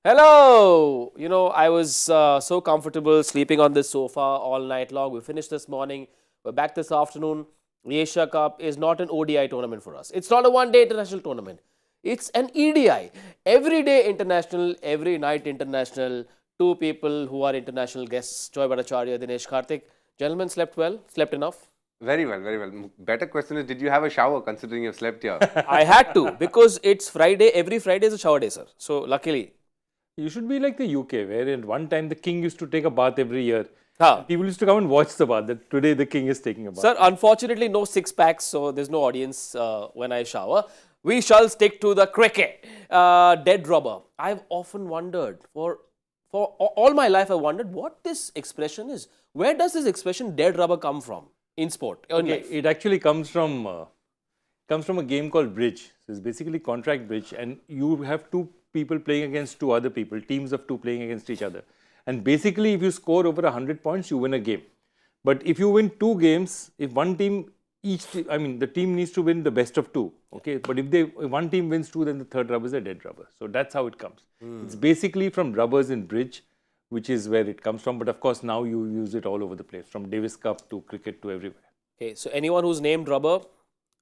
Hello! I was so comfortable sleeping on this sofa all night long. We finished this morning. We're back this afternoon. The Asia Cup is not an ODI tournament for us. It's not a one-day international tournament. It's an EDI. Every day international, every night international. Two people who are international guests, Joy Bhattacharjya, Dinesh Karthik. Gentlemen, slept well? Slept enough? Very well, very well. Better question is, did you have a shower considering you've slept here? I had to because it's Friday. Every Friday is a shower day, sir. So luckily. You should be like the UK, where at one time the king used to take a bath every year. Huh. People used to come and watch the bath. That today the king is taking a bath. Sir, unfortunately, no six packs, so there's no audience when I shower. We shall stick to the cricket. Dead rubber. I've often wondered, all my life, I wondered what this expression is. Where does this expression dead rubber come from in sport? In life? It actually comes from a game called bridge. So it's basically contract bridge, and you have two people playing against two other people, teams of two playing against each other. And basically, if you score over 100 points, you win a game. But if you win two games, if one team the team needs to win the best of two. Okay, but if one team wins two, then the third rubber is a dead rubber. So that's how it comes. It's basically from rubbers in bridge, which is where it comes from. But of course, now you use it all over the place, from Davis Cup to cricket to everywhere. Okay, so anyone who's named rubber,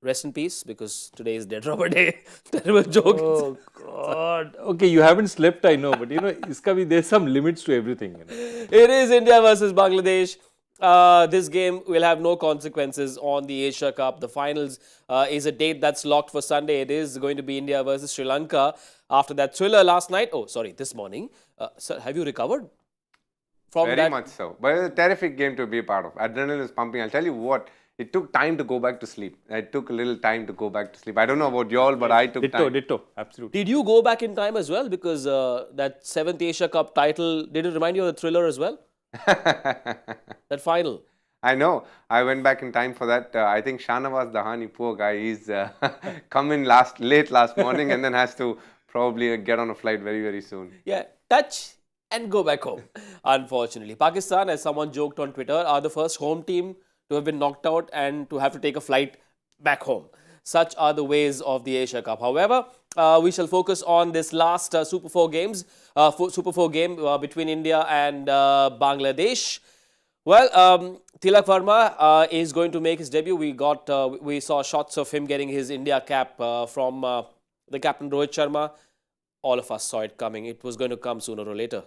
rest in peace, because today is dead rubber day. Terrible joke. Oh God! Okay, you haven't slept, I know, but there's some limits to everything. It is India versus Bangladesh. This game will have no consequences on the Asia Cup. The finals is a date that's locked for Sunday. It is going to be India versus Sri Lanka. After that thriller last night, this morning. Sir, have you recovered from Very that? much so. But it's a terrific game to be a part of. Adrenaline is pumping. I'll tell you what, it took time to go back to sleep. It took a little time to go back to sleep. I don't know about y'all, but I took time. Ditto, absolutely. Did you go back in time as well? Because that 7th Asia Cup title, did it remind you of the thriller as well? That final. I know. I went back in time for that. I think Shanawaz Dahani, poor guy, he's come in late last morning and then has to probably get on a flight very, very soon. Yeah, touch and go back home. Unfortunately, Pakistan, as someone joked on Twitter, are the first home team to have been knocked out and to have to take a flight back home. Such are the ways of the Asia Cup. However, we shall focus on this last Super 4 games, Super 4 game between India and Bangladesh. Well, Tilak Verma is going to make his debut. We saw shots of him getting his India cap from the captain Rohit Sharma. All of us saw it coming. It was going to come sooner or later.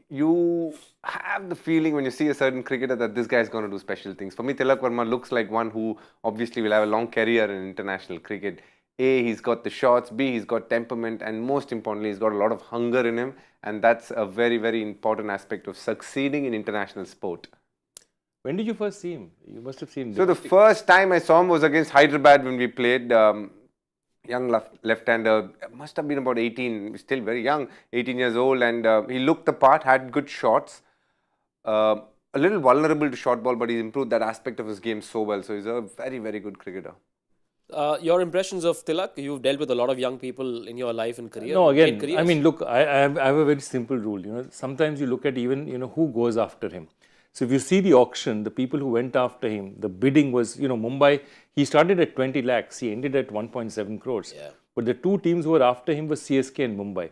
You have the feeling when you see a certain cricketer that this guy is going to do special things. For me, Tilak Verma looks like one who obviously will have a long career in international cricket. A, he's got the shots. B, he's got temperament. And most importantly, he's got a lot of hunger in him. And that's a very, very important aspect of succeeding in international sport. When did you first see him? You must have seen him. So the first time I saw him was against Hyderabad when we played. Young left-hander, must have been about 18, still very young, 18 years old, and he looked the part, had good shots. A little vulnerable to short ball, but he improved that aspect of his game so well. So he's a very, very good cricketer. Your impressions of Tilak? You've dealt with a lot of young people in your life and career. No, again, I mean, look, I have a very simple rule. Sometimes you look at even, who goes after him. So if you see the auction, the people who went after him, the bidding was, Mumbai, he started at 20 lakhs, he ended at 1.7 crores. Yeah. But the two teams who were after him were CSK and Mumbai.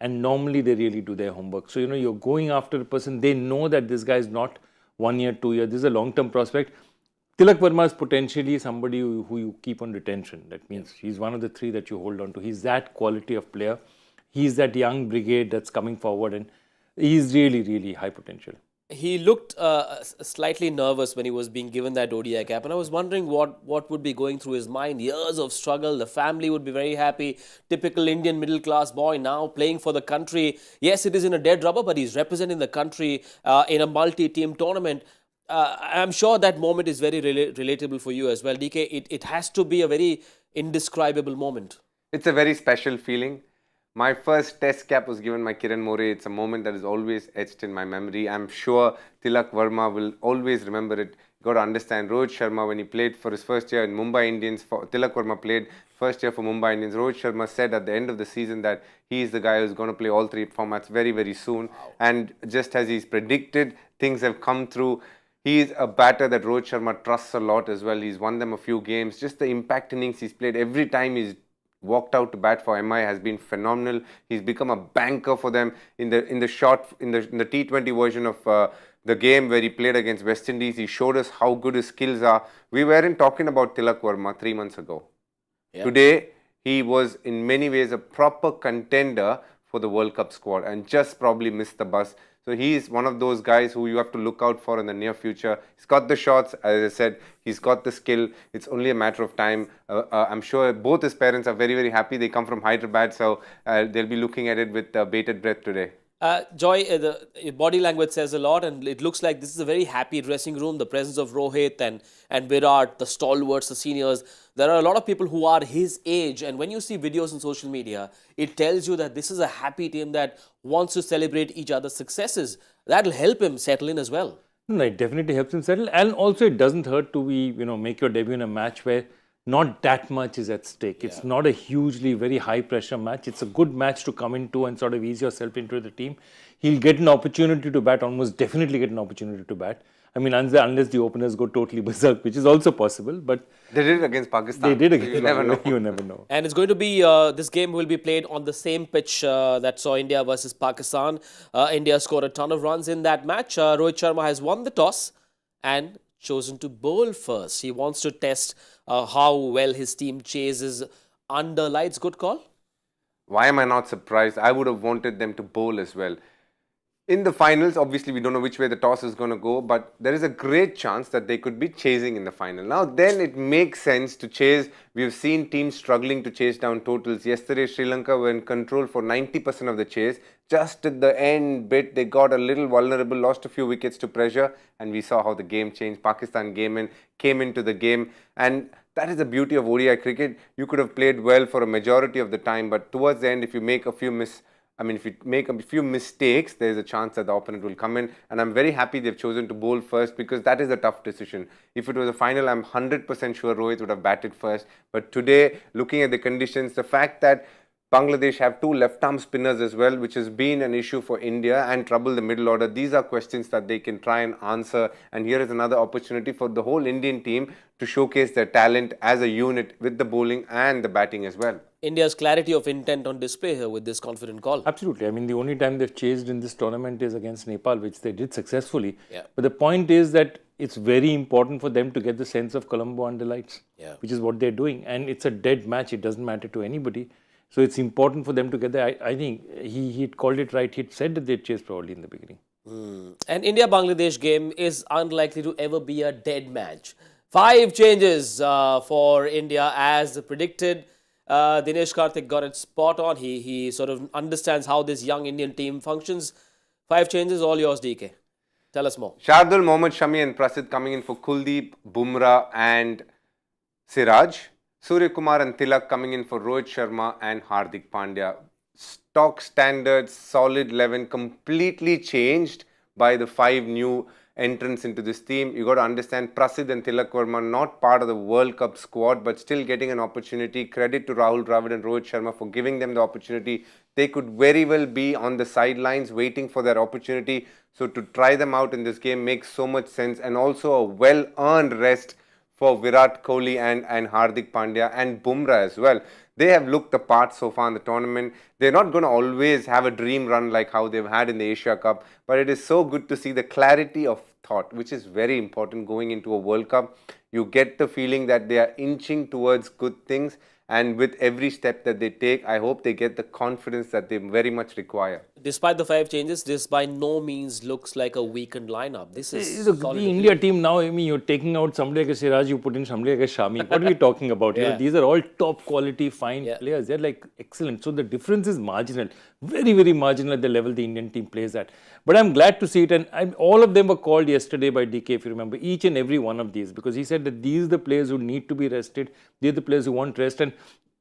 And normally they really do their homework. So, you're going after a person, they know that this guy is not 1 year, 2 years, this is a long-term prospect. Tilak Verma is potentially somebody who you keep on retention. That means he's one of the three that you hold on to. He's that quality of player. He's that young brigade that's coming forward, and he's really, really high potential. He looked slightly nervous when he was being given that ODI cap, and I was wondering what would be going through his mind. Years of struggle, the family would be very happy. Typical Indian middle-class boy now playing for the country. Yes, it is in a dead rubber, but he's representing the country in a multi-team tournament. I'm sure that moment is very relatable for you as well. DK, it has to be a very indescribable moment. It's a very special feeling. My first test cap was given by Kiran More. It's a moment that is always etched in my memory. I'm sure Tilak Verma will always remember it. You got to understand, Rohit Sharma, when he played for his first year in Mumbai Indians, Tilak Verma played first year for Mumbai Indians. Rohit Sharma said at the end of the season that he is the guy who's going to play all three formats very, very soon. Wow. And just as he's predicted, things have come through. He's a batter that Rohit Sharma trusts a lot as well. He's won them a few games. Just the impact innings he's played, every time he's walked out to bat for MI has been phenomenal. He's become a banker for them in the T20 version of the game where he played against West Indies. He showed us how good his skills are. We weren't talking about Tilak Verma 3 months ago. Yeah. Today, he was in many ways a proper contender for the World Cup squad and just probably missed the bus. So he is one of those guys who you have to look out for in the near future. He's got the shots, as I said, he's got the skill. It's only a matter of time. I'm sure both his parents are very, very happy. They come from Hyderabad, so they'll be looking at it with bated breath today. Joy, the body language says a lot, and it looks like this is a very happy dressing room. The presence of Rohit and Virat, the stalwarts, the seniors. There are a lot of people who are his age, and when you see videos on social media, it tells you that this is a happy team that wants to celebrate each other's successes. That'll help him settle in as well. No, it definitely helps him settle, and also it doesn't hurt to be, make your debut in a match where not that much is at stake. It's not a hugely very high pressure match. It's a good match to come into and sort of ease yourself into the team. He'll get an opportunity to bat, almost definitely get an opportunity to bat. I mean, unless the openers go totally berserk, which is also possible, but they did it against Pakistan. They did against You never know. You never know. And it's going to be, this game will be played on the same pitch that saw India versus Pakistan. India scored a ton of runs in that match. Rohit Sharma has won the toss and chosen to bowl first. He wants to test how well his team chases under lights. Good call. Why am I not surprised? I would have wanted them to bowl as well. In the finals, obviously, we don't know which way the toss is going to go, but there is a great chance that they could be chasing in the final. Now, then it makes sense to chase. We've seen teams struggling to chase down totals. Yesterday, Sri Lanka were in control for 90% of the chase. Just at the end bit, they got a little vulnerable, lost a few wickets to pressure, and we saw how the game changed. Pakistan came into the game, and that is the beauty of ODI cricket. You could have played well for a majority of the time, but towards the end, if you make a few mistakes, there is a chance that the opponent will come in. And I'm very happy they've chosen to bowl first because that is a tough decision. If it was a final, I'm 100% sure Rohit would have batted first. But today, looking at the conditions, the fact that Bangladesh have two left-arm spinners as well, which has been an issue for India and trouble the middle order. These are questions that they can try and answer. And here is another opportunity for the whole Indian team to showcase their talent as a unit with the bowling and the batting as well. India's clarity of intent on display here with this confident call. Absolutely. I mean, the only time they've chased in this tournament is against Nepal, which they did successfully. Yeah. But the point is that it's very important for them to get the sense of Colombo under lights, which is what they're doing. And it's a dead match. It doesn't matter to anybody. So it's important for them to get there. I think he called it right. He'd said that they'd chase probably in the beginning. An India-Bangladesh game is unlikely to ever be a dead match. 5 changes for India as predicted. Dinesh Karthik got it spot on. He sort of understands how this young Indian team functions. 5 changes, all yours, DK. Tell us more. Shardul, Mohammad Shami and Prasidh coming in for Kuldeep, Bumrah and Siraj. Surya Kumar and Tilak coming in for Rohit Sharma and Hardik Pandya. Stock standards, solid 11, completely changed by the 5 new entrants into this team. You got to understand Prasidh and Tilak Verma not part of the World Cup squad, but still getting an opportunity. Credit to Rahul Dravid and Rohit Sharma for giving them the opportunity. They could very well be on the sidelines waiting for their opportunity. So to try them out in this game makes so much sense, and also a well-earned rest for Virat Kohli and Hardik Pandya and Bumrah as well. They have looked the part so far in the tournament. They're not going to always have a dream run like how they've had in the Asia Cup, but it is so good to see the clarity of thought, which is very important going into a World Cup. You get the feeling that they are inching towards good things, and with every step that they take, I hope they get the confidence that they very much require. Despite the 5 changes, this by no means looks like a weakened lineup. This is the India team now. I mean, you're taking out somebody like a Siraj, you put in somebody like a Shami. What are we talking about here? These are all top quality, fine players. They're like excellent. So the difference is marginal, very, very marginal at the level the Indian team plays at. But I'm glad to see it, and all of them were called yesterday by DK, if you remember, each and every one of these, because he said that these are the players who need to be rested. They're the players who want rest. And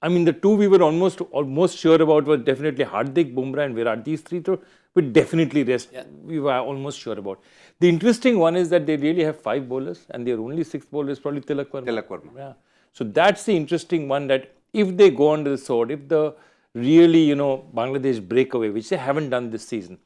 I mean, the 2 we were almost sure about were definitely Hardik, Bumrah and Virat. These 3 would definitely rest. We were almost sure about. The interesting one is that they really have 5 bowlers, and their only 6th bowler is probably Tilak Verma. Yeah. So that's the interesting one, that if they go under the sword, if the really, Bangladesh break away, which they haven't done this season,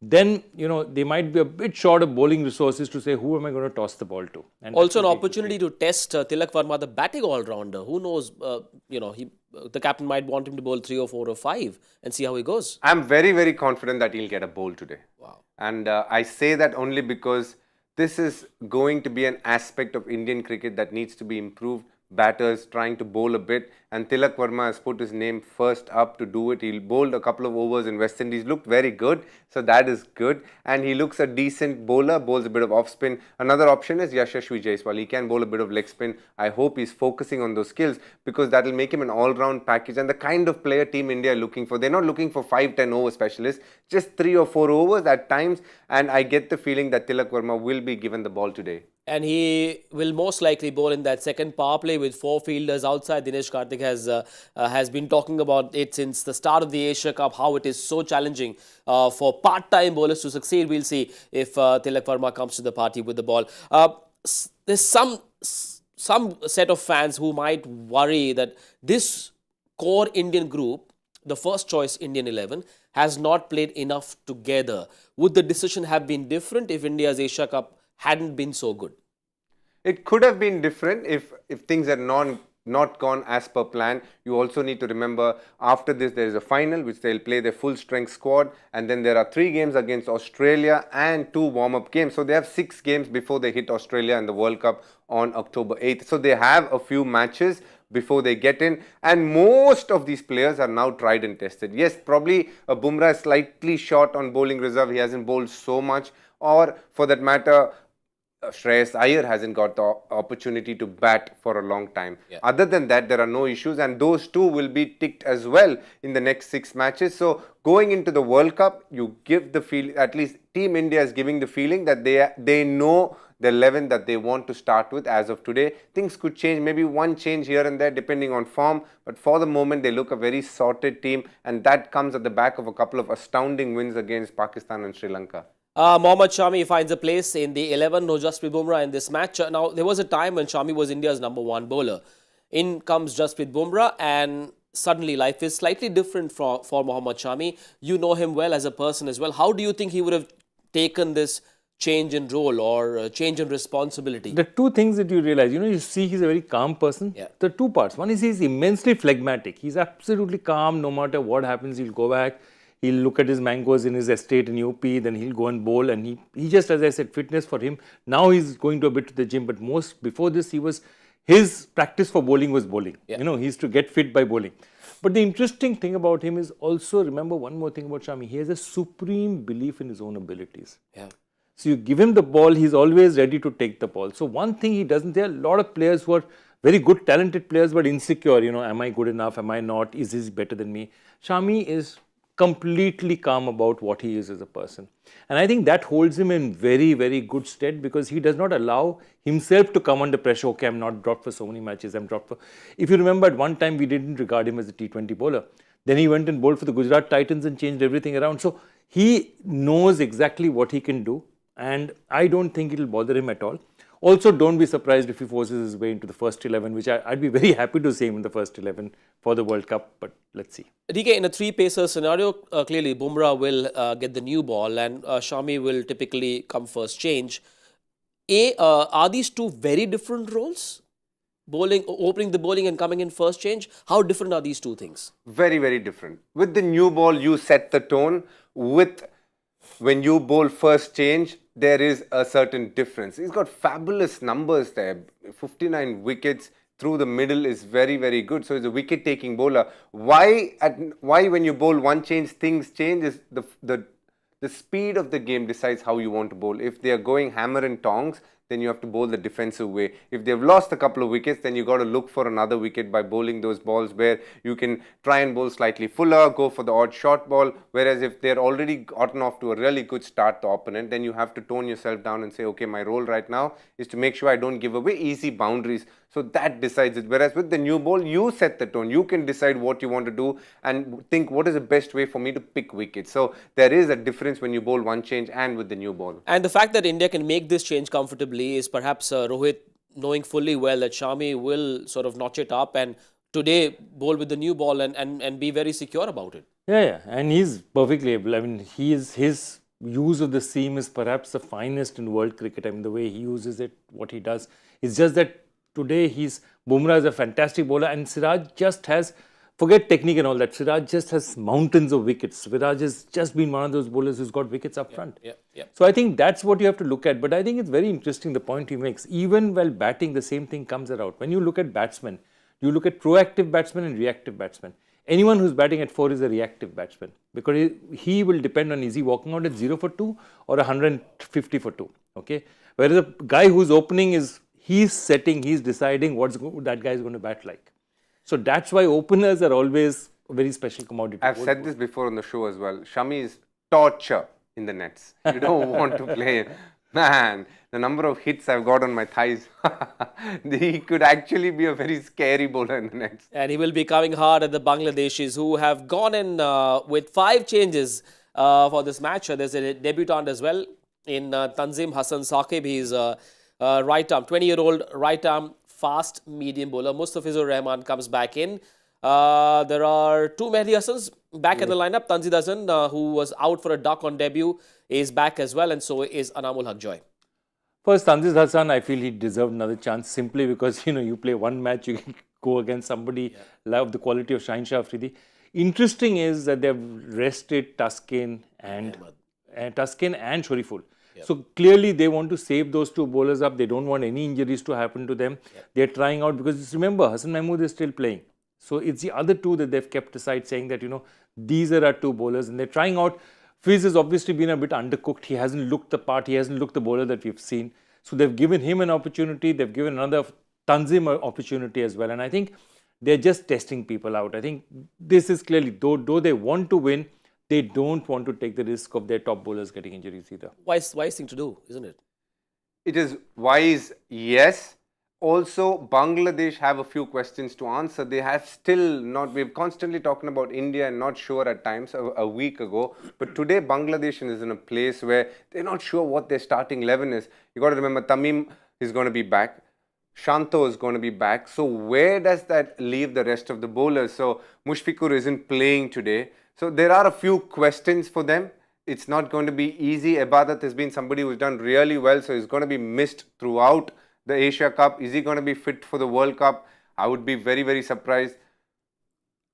then, they might be a bit short of bowling resources to say, who am I going to toss the ball to? And Also an opportunity to test Tilak Verma, the batting all-rounder. Who knows, the captain might want him to bowl 3 or 4 or 5 and see how he goes. I'm very, very confident that he'll get a bowl today. Wow. And I say that only because this is going to be an aspect of Indian cricket that needs to be improved. Batters trying to bowl a bit, and Tilak Verma has put his name first up to do it. He bowled a couple of overs in West Indies, looked very good, so that is good. And he looks a decent bowler, bowls a bit of off spin. Another option is Yashasvi Jaiswal. He can bowl a bit of leg spin. I hope he's focusing on those skills because that will make him an all-round package and the kind of player Team India are looking for. They're not looking for 5-10 over specialists, just 3 or 4 overs at times. And I get the feeling that Tilak Verma will be given the ball today. And he will most likely bowl in that second power play with 4 fielders outside. Dinesh Karthik has been talking about it since the start of the Asia Cup, how it is so challenging for part-time bowlers to succeed. We'll see if Tilak Verma comes to the party with the ball. There's some set of fans who might worry that this core Indian group, the first choice Indian 11, has not played enough together. Would the decision have been different if India's Asia Cup hadn't been so good? It could have been different if things had not gone as per plan. You also need to remember after this there is a final which they'll play their full strength squad, and then there are 3 games against Australia and 2 warm-up games. So they have 6 games before they hit Australia in the World Cup on October 8th. So they have a few matches before they get in, and most of these players are now tried and tested. Yes, probably Bumrah is slightly short on bowling reserve. He hasn't bowled so much, or for that matter, Shreyas Iyer hasn't got the opportunity to bat for a long time. Yeah. Other than that, there are no issues, and those 2 will be ticked as well in the next 6 matches. So going into the World Cup, you give the feel, at least Team India is giving the feeling that they know the 11 that they want to start with as of today. Things could change, maybe one change here and there depending on form, but for the moment they look a very sorted team, and that comes at the back of a couple of astounding wins against Pakistan and Sri Lanka. Mohammad Shami finds a place in the 11, no Jasprit Bumrah in this match. Now, there was a time when Shami was India's #1 bowler. In comes Jasprit Bumrah, and suddenly life is slightly different for Mohammad Shami. You know him well as a person as well. How do you think he would have taken this change in role or change in responsibility? The 2 things that you realize, you see he's a very calm person. Yeah. The 2 parts. One is he's immensely phlegmatic. He's absolutely calm. No matter what happens, he'll go back. He'll look at his mangoes in his estate in UP, then he'll go and bowl. And he just, as I said, fitness for him. Now he's going to a bit to the gym, but before this, his practice for bowling was bowling. Yeah. He used to get fit by bowling. But the interesting thing about him is also, remember one more thing about Shami, he has a supreme belief in his own abilities. Yeah. So you give him the ball, he's always ready to take the ball. So one thing he doesn't, there are a lot of players who are very good, talented players, but insecure. Am I good enough? Am I not? Is he better than me? Shami is completely calm about what he is as a person. And I think that holds him in very, very good stead because he does not allow himself to come under pressure. Okay, I'm not dropped for so many matches. I'm dropped for... If you remember, at one time, we didn't regard him as a T20 bowler. Then he went and bowled for the Gujarat Titans and changed everything around. So he knows exactly what he can do. And I don't think it'll bother him at all. Also, don't be surprised if he forces his way into the first 11, which I'd be very happy to see him in the first 11 for the World Cup, but let's see. DK, in a 3-pacer scenario, clearly Bumrah will get the new ball and Shami will typically come first change. Are these 2 very different roles? Bowling, opening the bowling and coming in first change? How different are these 2 things? Very, very different. With the new ball, you set the tone. When you bowl first change, there is a certain difference. He's got fabulous numbers there. 59 wickets through the middle is very, very good. So he's a wicket-taking bowler. Why when you bowl one change, things change is the speed of the game decides how you want to bowl. If they are going hammer and tongs, then you have to bowl the defensive way. If they've lost a couple of wickets, then you got to look for another wicket by bowling those balls where you can try and bowl slightly fuller, go for the odd short ball. Whereas if they're already gotten off to a really good start, the opponent, then you have to tone yourself down and say, okay, my role right now is to make sure I don't give away easy boundaries. So that decides it. Whereas with the new ball, you set the tone. You can decide what you want to do and think what is the best way for me to pick wickets. So there is a difference when you bowl one change and with the new ball. And the fact that India can make this change comfortably is perhaps Rohit knowing fully well that Shami will sort of notch it up and today bowl with the new ball and be very secure about it. Yeah. And he's perfectly able. I mean, his use of the seam is perhaps the finest in world cricket. I mean, the way he uses it, what he does. It's just that today Bumrah is a fantastic bowler and Siraj just has, forget technique and all that, Siraj just has mountains of wickets. Siraj has just been one of those bowlers who's got wickets up front. So I think that's what you have to look at. But I think it's very interesting the point he makes. Even while batting, the same thing comes around. When you look at batsmen, you look at proactive batsmen and reactive batsmen. Anyone who's batting at 4 is a reactive batsman because he will depend on is he walking out at 0 for 2 or 150 for 2. Okay, whereas a guy who's opening he's deciding that guy is going to bat like. So that's why openers are always a very special commodity. I've said this before on the show as well. Shami is torture in the nets. You don't want to play. Man, the number of hits I've got on my thighs. He could actually be a very scary bowler in the nets. And he will be coming hard at the Bangladeshis who have gone in with 5 changes for this match. There's a debutant as well in Tanzim Hassan Saqib. He's right arm, 20-year-old right arm fast medium bowler. Mustafizur Rahman comes back in. There are 2 Mehdi Hassans back in the lineup. Tanzim Hassan, who was out for a duck on debut, is back as well, and so is Anamul Haq-Joy. First, Tanzim Hassan, I feel he deserved another chance simply because, you play one match, you can go against somebody of the quality of Shaheen Shah Afridi. Interesting is that they've rested Tuskin and Shariful. So clearly they want to save those 2 bowlers up. They don't want any injuries to happen to them. They're trying out because remember, Hassan Mahmood is still playing. So it's the other 2 that they've kept aside saying that, these are our 2 bowlers and they're trying out. Fiz has obviously been a bit undercooked. He hasn't looked the part. He hasn't looked the bowler that we've seen. So they've given him an opportunity. They've given another Tanzim an opportunity as well. And I think they're just testing people out. I think this is clearly, though they want to win, they don't want to take the risk of their top bowlers getting injuries either. Wise thing to do, isn't it? It is wise, yes. Also, Bangladesh have a few questions to answer. They have still not, we're constantly talking about India and not sure at times a week ago. But today, Bangladesh is in a place where they're not sure what their starting 11 is. You got to remember, Tamim is going to be back. Shanto is going to be back. So where does that leave the rest of the bowlers? So Mushfiqur isn't playing today. So there are a few questions for them. It's not going to be easy. Ibadat has been somebody who's done really well. So he's going to be missed throughout the Asia Cup. Is he going to be fit for the World Cup? I would be very, very surprised.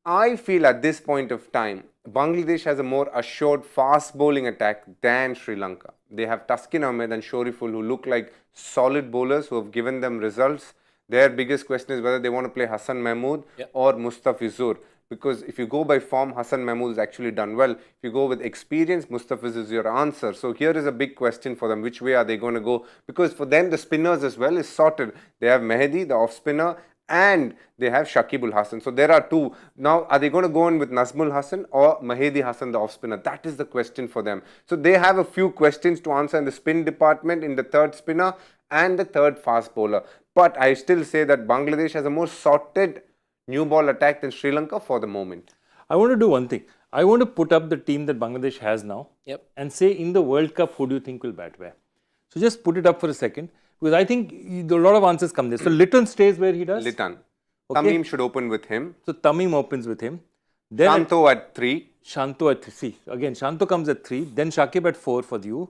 I feel at this point of time, Bangladesh has a more assured fast bowling attack than Sri Lanka. They have Taskin Ahmed and Shoriful who look like solid bowlers who have given them results. Their biggest question is whether they want to play Hassan Mahmood or Mustafizur. Because if you go by form, Hassan Mahmood has actually done well. If you go with experience, Mustafiz is your answer. So here is a big question for them. Which way are they going to go? Because for them, the spinners as well is sorted. They have Mehdi, the off spinner, and they have Shakibul Hassan. So there are 2. Now, are they going to go in with Nazmul Hassan or Mahedi Hassan, the off spinner? That is the question for them. So they have a few questions to answer in the spin department, in the 3rd spinner and the 3rd fast bowler. But I still say that Bangladesh has a more sorted new ball attack than Sri Lanka for the moment. I want to do one thing. I want to put up the team that Bangladesh has now and say in the World Cup, who do you think will bat where? So just put it up for a second because I think a lot of answers come there. So Litton stays where he does? Litton. Okay. Tamim should open with him. So Tamim opens with him. Then Shanto at 3. Shanto at 3. See, again, Shanto comes at 3. Then Shakib at 4 for you.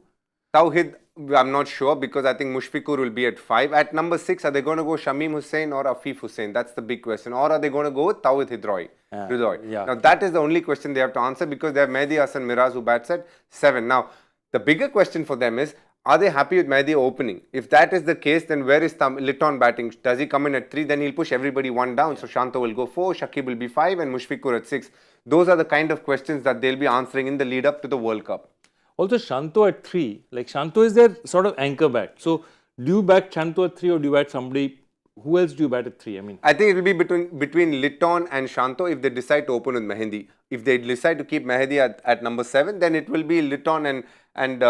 Tawhid, I'm not sure because I think Mushfiqur will be at 5. At number 6, are they going to go Shamim Hussain or Afif Hussain? That's the big question. Or are they going to go with Tawhid Hidroy? Now that is the only question they have to answer because they have Mehdi Hassan Miraz who bats at 7. Now, the bigger question for them is, are they happy with Mehdi opening? If that is the case, then where is Litton batting? Does he come in at 3? Then he'll push everybody 1 down. So Shanto will go 4, Shakib will be 5 and Mushfiqur at 6. Those are the kind of questions that they'll be answering in the lead up to the World Cup. Also, Shanto at 3, like Shanto is their sort of anchor bat. So, do you bat Shanto at 3 or do you bat somebody? Who else do you bat at 3? I mean, I think it will be between Litton and Shanto if they decide to open with Mehdi. If they decide to keep Mehdi at number 7, then it will be Litton and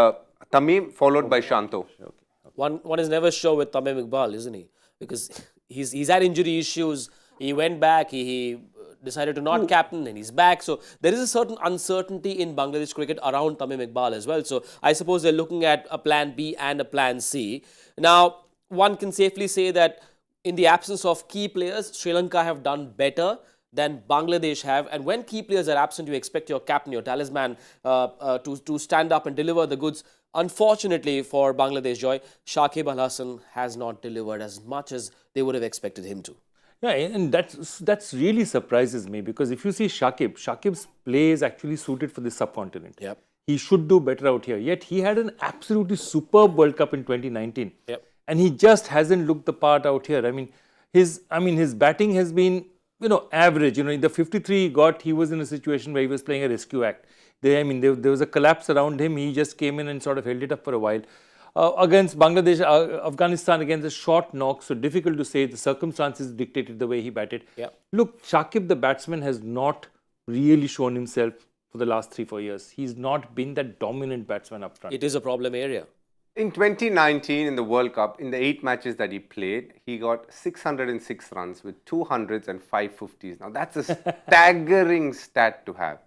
Tamim followed by Shanto. One is never sure with Tamim Iqbal, isn't he? Because he's had injury issues. He went back. He decided to not captain and he's back. So there is a certain uncertainty in Bangladesh cricket around Tamim Iqbal as well. So I suppose they're looking at a plan B and a plan C. Now, one can safely say that in the absence of key players, Sri Lanka have done better than Bangladesh have. And when key players are absent, you expect your captain, your talisman, to stand up and deliver the goods. Unfortunately for Bangladesh, Joy, Shakib Al Hasan has not delivered as much as they would have expected him to. Yeah, and that's really surprises me, because if you see Shakib's play is actually suited for the subcontinent. Yep. He should do better out here. Yet he had an absolutely superb World Cup in 2019. Yep. And he just hasn't looked the part out here. I mean, his batting has been, average. In the 53 he got, he was in a situation where he was playing a rescue act. There was a collapse around him. He just came in and sort of held it up for a while. Against Bangladesh, Afghanistan, against a short knock, so difficult to say. The circumstances dictated the way he batted. Yeah. Look, Shakib, the batsman, has not really shown himself for the last 3-4 years. He's not been that dominant batsman up front. It is a problem area. In 2019, in the World Cup, in the 8 matches that he played, he got 606 runs with 200s and 550s. Now, that's a staggering stat to have.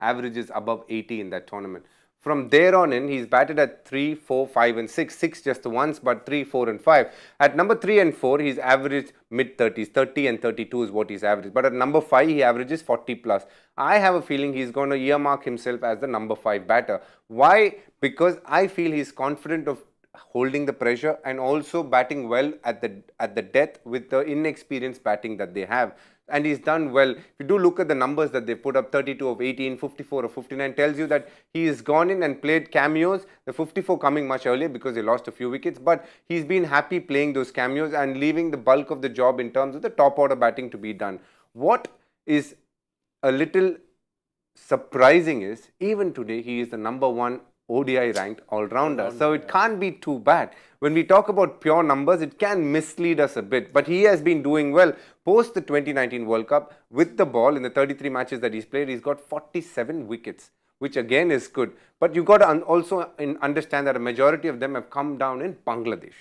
Averages above 80 in that tournament. From there on in, he's batted at 3, 4, 5 and 6. 6 just the once, but 3, 4 and 5. At number 3 and 4, he's averaged mid-30s. 30 and 32 is what he's averaged. But at number 5, he averages 40 plus. I have a feeling he's going to earmark himself as the number 5 batter. Why? Because I feel he's confident of holding the pressure and also batting well at the death with the inexperienced batting that they have. And he's done well. If you do look at the numbers that they put up, 32 of 18, 54 of 59, tells you that he has gone in and played cameos. The 54 coming much earlier because they lost a few wickets. But he's been happy playing those cameos and leaving the bulk of the job in terms of the top order batting to be done. What is a little surprising is, even today, he is the number 1 ODI ranked all-rounder. So it can't be too bad. When we talk about pure numbers, it can mislead us a bit. But he has been doing well. Post the 2019 World Cup, with the ball in the 33 matches that he's played, he's got 47 wickets, which again is good. But you've got to also understand that a majority of them have come down in Bangladesh.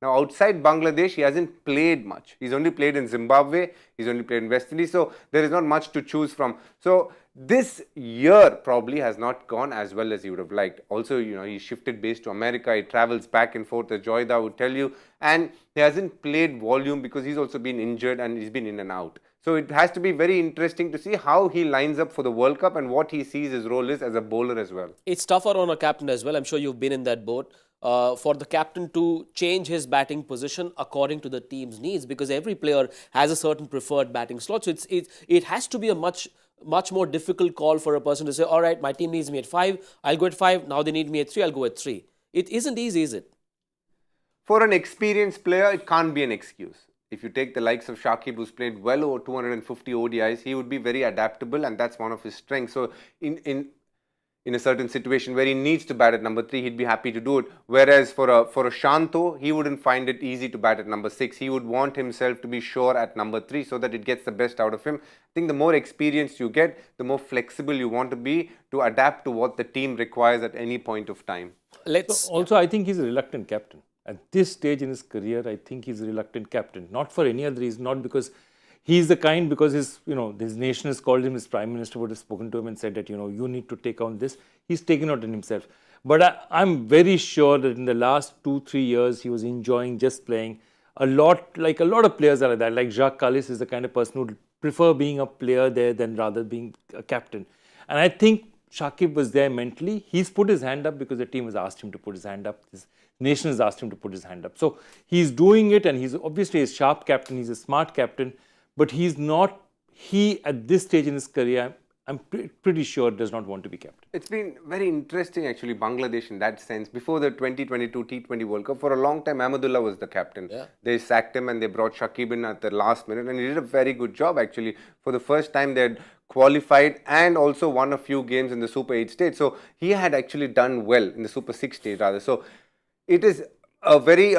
Now, outside Bangladesh, he hasn't played much. He's only played in Zimbabwe. He's only played in West Indies. So there is not much to choose from. So this year probably has not gone as well as he would have liked. Also, he shifted base to America. He travels back and forth, as Joyda would tell you. And he hasn't played volume because he's also been injured and he's been in and out. So it has to be very interesting to see how he lines up for the World Cup and what he sees his role is as a bowler as well. It's tougher on a captain as well. I'm sure you've been in that boat. For the captain to change his batting position according to the team's needs, because every player has a certain preferred batting slot. So it has to be a much more difficult call for a person to say, all right, my team needs me at 5, I'll go at 5. Now they need me at 3, I'll go at 3. It isn't easy, is it? For an experienced player, it can't be an excuse. If you take the likes of Shakib, who's played well over 250 ODIs, he would be very adaptable, and that's one of his strengths. So in a certain situation where he needs to bat at number 3, he'd be happy to do it. Whereas for a Shanto, he wouldn't find it easy to bat at number 6. He would want himself to be sure at number 3 so that it gets the best out of him. I think the more experience you get, the more flexible you want to be to adapt to what the team requires at any point of time. Also, I think he's a reluctant captain. At this stage in his career, I think he's a reluctant captain. Not for any other reason, not because he's the kind, because his nation has called him, his prime minister would have spoken to him and said that, you need to take on this. He's taken out on himself. But I'm very sure that in the last 2-3 years, he was enjoying just playing a lot of players are like that. Like Jacques Kallis is the kind of person who would prefer being a player there than rather being a captain. And I think Shakib was there mentally. He's put his hand up because the team has asked him to put his hand up. His nation has asked him to put his hand up. So he's doing it, and he's obviously a sharp captain. He's a smart captain. But he at this stage in his career, I'm pretty sure does not want to be captain. It's been very interesting actually, Bangladesh in that sense. Before the 2022 T20 World Cup, for a long time, Ahmadullah was the captain. Yeah. They sacked him and they brought Shakib in at the last minute, and he did a very good job actually. For the first time, they had qualified and also won a few games in the Super 8 stage. So he had actually done well in the Super 6 stage rather. So it is a very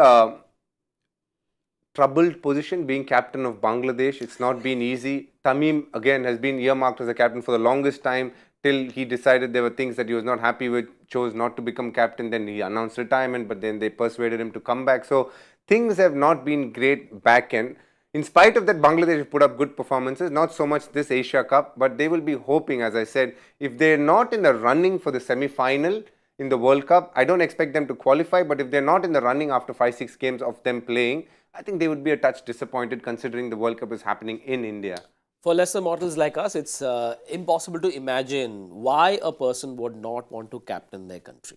troubled position being captain of Bangladesh. It's not been easy. Tamim again has been earmarked as a captain for the longest time till he decided there were things that he was not happy with, chose not to become captain. Then he announced retirement, but then they persuaded him to come back. So things have not been great back end. In spite of that, Bangladesh have put up good performances, not so much this Asia Cup, but they will be hoping, as I said, if they're not in the running for the semi-final in the World Cup, I don't expect them to qualify, but if they're not in the running after 5-6 games of them playing, I think they would be a touch disappointed considering the World Cup is happening in India. For lesser mortals like us, it's impossible to imagine why a person would not want to captain their country.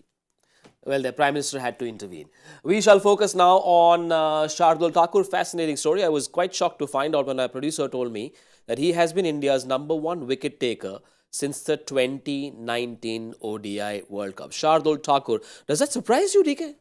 Well, their Prime Minister had to intervene. We shall focus now on Shardul Thakur. Fascinating story. I was quite shocked to find out when our producer told me that he has been India's #1 wicket taker since the 2019 ODI World Cup. Shardul Thakur. Does that surprise you, DK?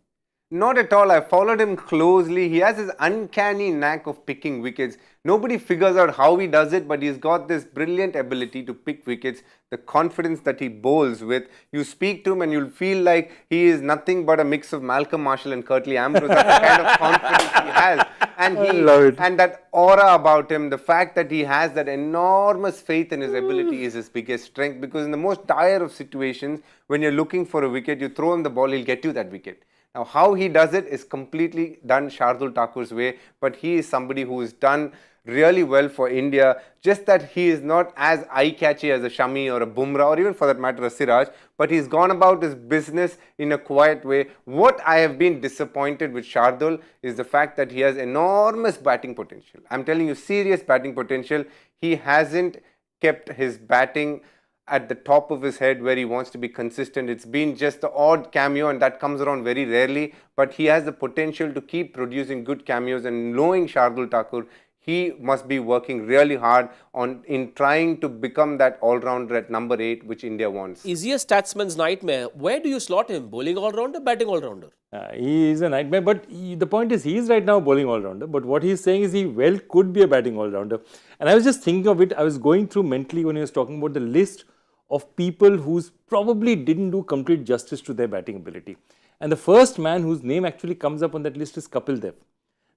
Not at all. I followed him closely. He has this uncanny knack of picking wickets. Nobody figures out how he does it, but he's got this brilliant ability to pick wickets. The confidence that he bowls with. You speak to him and you'll feel like he is nothing but a mix of Malcolm Marshall and Curtly Ambrose. That's the kind of confidence he has. And I love it. And that aura about him, the fact that he has that enormous faith in his ability is his biggest strength. Because in the most dire of situations, when you're looking for a wicket, you throw him the ball, he'll get you that wicket. Now, how he does it is completely done Shardul Thakur's way, but he is somebody who has done really well for India. Just that he is not as eye-catchy as a Shami or a Bumrah or even for that matter a Siraj, but he's gone about his business in a quiet way. What I have been disappointed with Shardul is the fact that he has enormous batting potential. I'm telling you, serious batting potential. He hasn't kept his batting at the top of his head where he wants to be consistent. It's been just the odd cameo and that comes around very rarely, but he has the potential to keep producing good cameos, and knowing Shardul Thakur, he must be working really hard in trying to become that all-rounder at number 8 which India wants. Is he a statsman's nightmare? Where do you slot him? Bowling all-rounder, batting all-rounder? He is a nightmare, but the point is he is right now a bowling all-rounder, but what he is saying is he well could be a batting all-rounder. And I was just thinking of it, I was going through mentally when he was talking about the list of people who probably didn't do complete justice to their batting ability. And the first man whose name actually comes up on that list is Kapil Dev.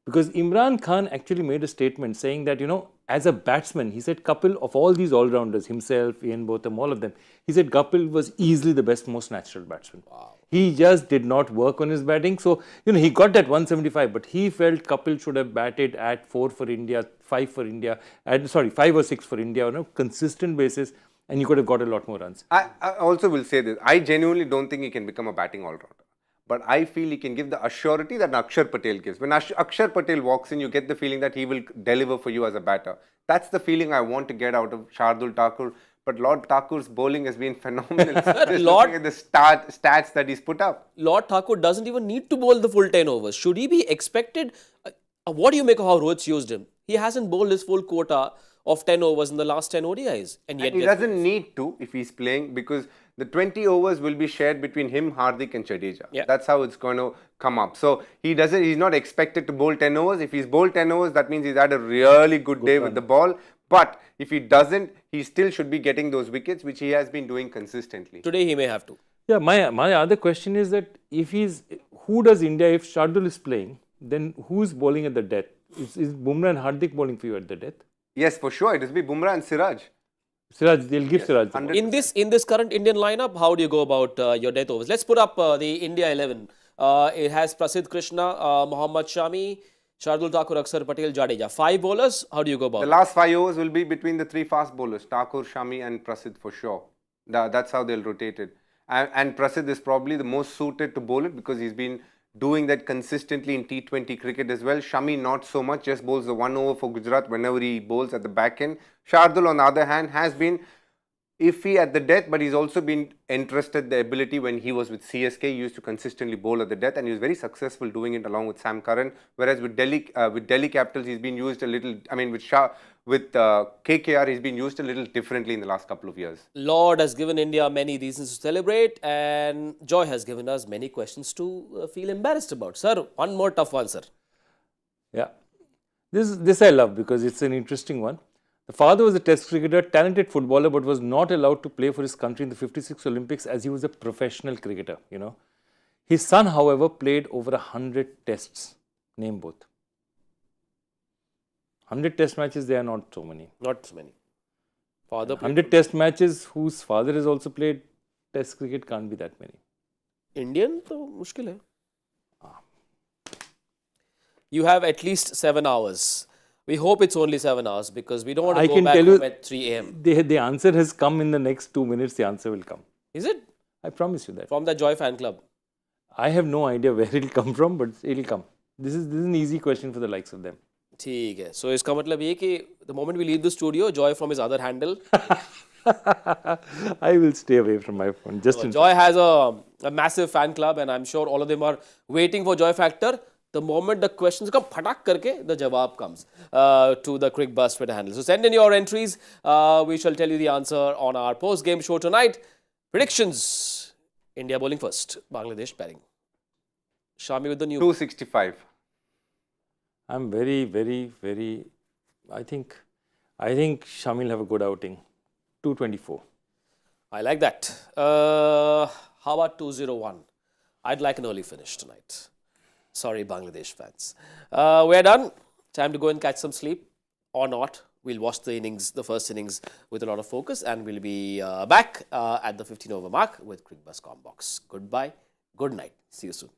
Because Imran Khan actually made a statement saying that, as a batsman, he said Kapil, of all these all-rounders, himself, Ian Botham, all of them, he said Kapil was easily the best, most natural batsman. Wow. He just did not work on his batting. So, he got that 175, but he felt Kapil should have batted at 4 for India, 5 for India, 5 or 6 for India on a consistent basis. And you could have got a lot more runs. I also will say this. I genuinely don't think he can become a batting all-rounder. But I feel he can give the assurity that Akshar Patel gives. When Akshar Patel walks in, you get the feeling that he will deliver for you as a batter. That's the feeling I want to get out of Shardul Thakur. But Lord Thakur's bowling has been phenomenal. Just looking at the stats that he's put up. Lord Thakur doesn't even need to bowl the full 10 overs. Should he be expected? What do you make of how Rohit's used him? He hasn't bowled his full quota of 10 overs in the last 10 ODIs. And yet he doesn't need to if he's playing, because the 20 overs will be shared between him, Hardik and Jadeja. Yeah. That's how it's going to come up. So he's not expected to bowl 10 overs. If he's bowled 10 overs, that means he's had a really good day with the ball. But if he doesn't, he still should be getting those wickets, which he has been doing consistently. Today he may have to. Yeah, my other question is that who does India, if Shardul is playing, then who's bowling at the death? Is Bumrah and Hardik bowling for you at the death? Yes, for sure. It will be Bumrah and Siraj. They'll give Siraj. In this current Indian lineup, how do you go about your death overs? Let's put up the India 11. It has Prasidh Krishna, Mohammad Shami, Shardul Thakur, Akshar Patel, Jadeja. 5 bowlers. How do you go about it? The last 5 overs will be between the 3 fast bowlers, Thakur, Shami and Prasidh for sure. That's how they'll rotate it. And Prasidh is probably the most suited to bowl it because he's been doing that consistently in T20 cricket as well. Shami not so much, just bowls the 1 over for Gujarat whenever he bowls at the back end. Shardul on the other hand has been iffy at the death, but he's also been entrusted the ability when he was with CSK. He used to consistently bowl at the death and he was very successful doing it along with Sam Curran. Whereas with Delhi Capitals, he's been used a little, with KKR, he's been used a little differently in the last couple of years. Lord has given India many reasons to celebrate, and Joy has given us many questions to feel embarrassed about. Sir, one more tough one, sir. Yeah. This I love because it's an interesting one. The father was a test cricketer, talented footballer, but was not allowed to play for his country in the 56 Olympics as he was a professional cricketer, His son, however, played over 100 tests. Name both. 100 test matches, they are not so many. Not so many. Father 100 test matches whose father has also played test cricket can't be that many. Indian, तो मुश्किल है. You have at least 7 hours. We hope it's only 7 hours because we don't want to go back home at 3 a.m. The answer has come in the next 2 minutes. The answer will come. Is it? I promise you that. From the Joy fan club. I have no idea where it'll come from, but it'll come. This is an easy question for the likes of them. ठीक है. So इसका मतलब ये कि the moment we leave the studio, Joy from his other handle. I will stay away from my phone. Just in Joy has a massive fan club, and I'm sure all of them are waiting for Joy Factor. The moment the questions come, phatak karke, the jawab comes to the Cricbuzz Twitter handle. So send in your entries. We shall tell you the answer on our post-game show tonight. Predictions. India bowling first. Bangladesh batting. Shami with the new. 265. I'm very. I think Shami will have a good outing. 224. I like that. How about 201? I'd like an early finish tonight. Sorry, Bangladesh fans. We're done. Time to go and catch some sleep or not. We'll watch the innings, the first innings, with a lot of focus, and we'll be back at the 15 over mark with Cricbuzz Combox. Goodbye. Good night. See you soon.